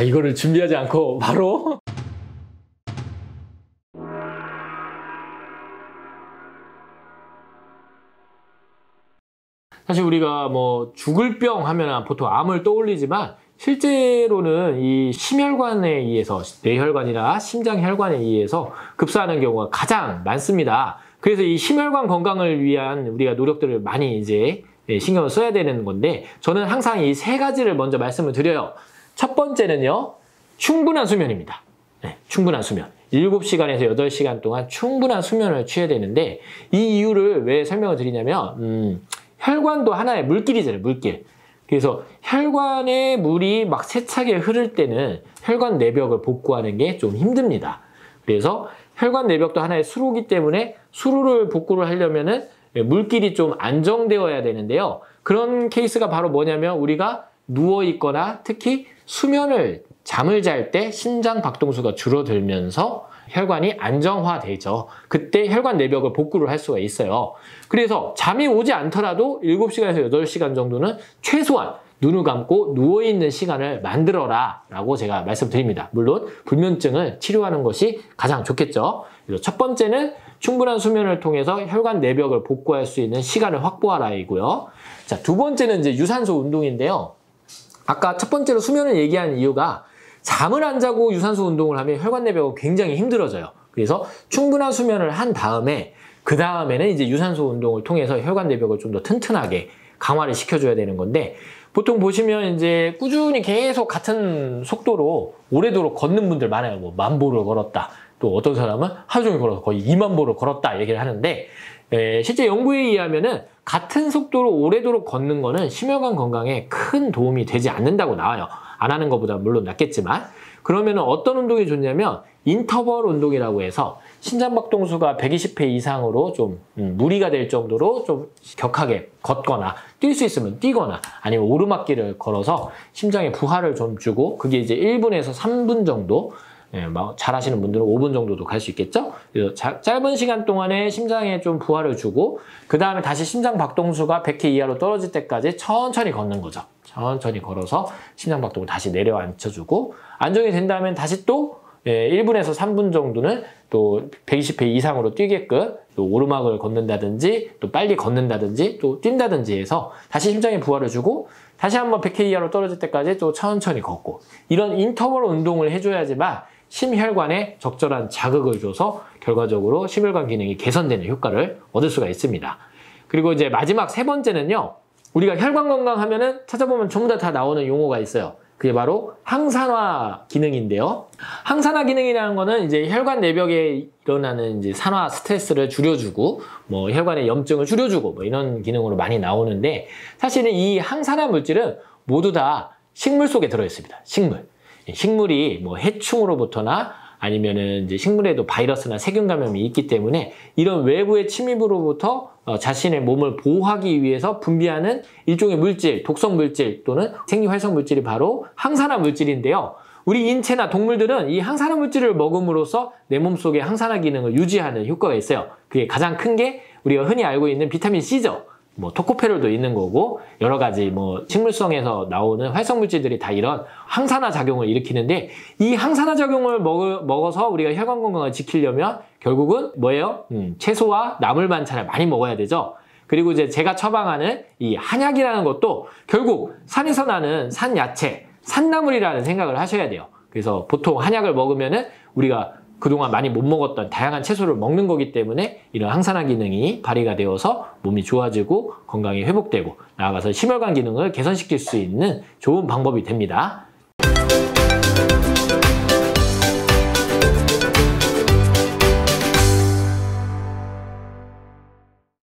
이거를 준비하지 않고 바로 사실 우리가 뭐 죽을 병 하면 보통 암을 떠올리지만 실제로는 이 심혈관에 의해서 뇌혈관이나 심장혈관에 의해서 급사하는 경우가 가장 많습니다. 그래서 이 심혈관 건강을 위한 우리가 노력들을 많이 이제 신경을 써야 되는 건데 저는 항상 이 세 가지를 먼저 말씀을 드려요. 첫 번째는요. 충분한 수면입니다. 충분한 수면. 7시간에서 8시간 동안 충분한 수면을 취해야 되는데 이 이유를 왜 설명을 드리냐면 혈관도 하나의 물길이잖아요. 물길. 그래서 혈관에 물이 막 세차게 흐를 때는 혈관 내벽을 복구하는 게 좀 힘듭니다. 그래서 혈관 내벽도 하나의 수로이기 때문에 수로를 복구를 하려면은 물길이 좀 안정되어야 되는데요. 그런 케이스가 바로 뭐냐면 우리가 누워있거나 특히 잠을 잘 때 심장 박동수가 줄어들면서 혈관이 안정화되죠. 그때 혈관 내벽을 복구를 할 수가 있어요. 그래서 잠이 오지 않더라도 7시간에서 8시간 정도는 최소한 눈을 감고 누워있는 시간을 만들어라 라고 제가 말씀드립니다. 물론 불면증을 치료하는 것이 가장 좋겠죠. 그래서 첫 번째는 충분한 수면을 통해서 혈관 내벽을 복구할 수 있는 시간을 확보하라이고요. 자, 두 번째는 이제 유산소 운동인데요. 아까 첫 번째로 수면을 얘기한 이유가 잠을 안 자고 유산소 운동을 하면 혈관 내벽은 굉장히 힘들어져요. 그래서 충분한 수면을 한 다음에 그 다음에는 이제 유산소 운동을 통해서 혈관 내벽을 좀 더 튼튼하게 강화를 시켜줘야 되는 건데 보통 보시면 이제 꾸준히 계속 같은 속도로 오래도록 걷는 분들 많아요. 뭐 10,000보를 걸었다. 또 어떤 사람은 하루 종일 걸어서 거의 20,000보를 걸었다 얘기를 하는데 실제 연구에 의하면은 같은 속도로 오래도록 걷는 거는 심혈관 건강에 큰 도움이 되지 않는다고 나와요. 안 하는 것보다 물론 낫겠지만 그러면 어떤 운동이 좋냐면 인터벌 운동이라고 해서 심장박동수가 120회 이상으로 좀 무리가 될 정도로 좀 격하게 걷거나 뛸 수 있으면 뛰거나 아니면 오르막길을 걸어서 심장에 부하를 좀 주고 그게 이제 1분에서 3분 정도 잘 하시는 분들은 5분 정도도 갈 수 있겠죠? 그래서 짧은 시간 동안에 심장에 좀 부하를 주고 그 다음에 다시 심장 박동수가 100회 이하로 떨어질 때까지 천천히 걷는 거죠. 천천히 걸어서 심장 박동을 다시 내려앉혀주고 안정이 된다면 다시 또 1분에서 3분 정도는 또 120회 이상으로 뛰게끔 또 오르막을 걷는다든지 또 빨리 걷는다든지 또 뛴다든지 해서 다시 심장에 부하를 주고 다시 한번 100회 이하로 떨어질 때까지 또 천천히 걷고 이런 인터벌 운동을 해줘야지만 심혈관에 적절한 자극을 줘서 결과적으로 심혈관 기능이 개선되는 효과를 얻을 수가 있습니다. 그리고 이제 마지막 세 번째는요. 우리가 혈관 건강하면은 찾아보면 전부 다 나오는 용어가 있어요. 그게 바로 항산화 기능인데요. 항산화 기능이라는 거는 이제 혈관 내벽에 일어나는 이제 산화 스트레스를 줄여주고 뭐 혈관의 염증을 줄여주고 뭐 이런 기능으로 많이 나오는데 사실은 이 항산화 물질은 모두 다 식물 속에 들어 있습니다. 식물이 뭐 해충으로부터나 아니면은 이제 식물에도 바이러스나 세균 감염이 있기 때문에 이런 외부의 침입으로부터 자신의 몸을 보호하기 위해서 분비하는 일종의 물질, 독성 물질 또는 생리활성 물질이 바로 항산화 물질인데요. 우리 인체나 동물들은 이 항산화 물질을 먹음으로써 내 몸속의 항산화 기능을 유지하는 효과가 있어요. 그게 가장 큰 게 우리가 흔히 알고 있는 비타민 C죠. 뭐 토코페롤도 있는 거고 여러 가지 뭐 식물성에서 나오는 활성 물질들이 다 이런 항산화 작용을 일으키는데 이 항산화 작용을 먹어서 우리가 혈관 건강을 지키려면 결국은 뭐예요? 채소와 나물 반찬을 많이 먹어야 되죠. 그리고 이제 제가 처방하는 이 한약이라는 것도 결국 산에서 나는 산야채, 산나물이라는 생각을 하셔야 돼요. 그래서 보통 한약을 먹으면은 우리가 그동안 많이 못 먹었던 다양한 채소를 먹는 거기 때문에 이런 항산화 기능이 발휘가 되어서 몸이 좋아지고 건강이 회복되고 나아가서 심혈관 기능을 개선시킬 수 있는 좋은 방법이 됩니다.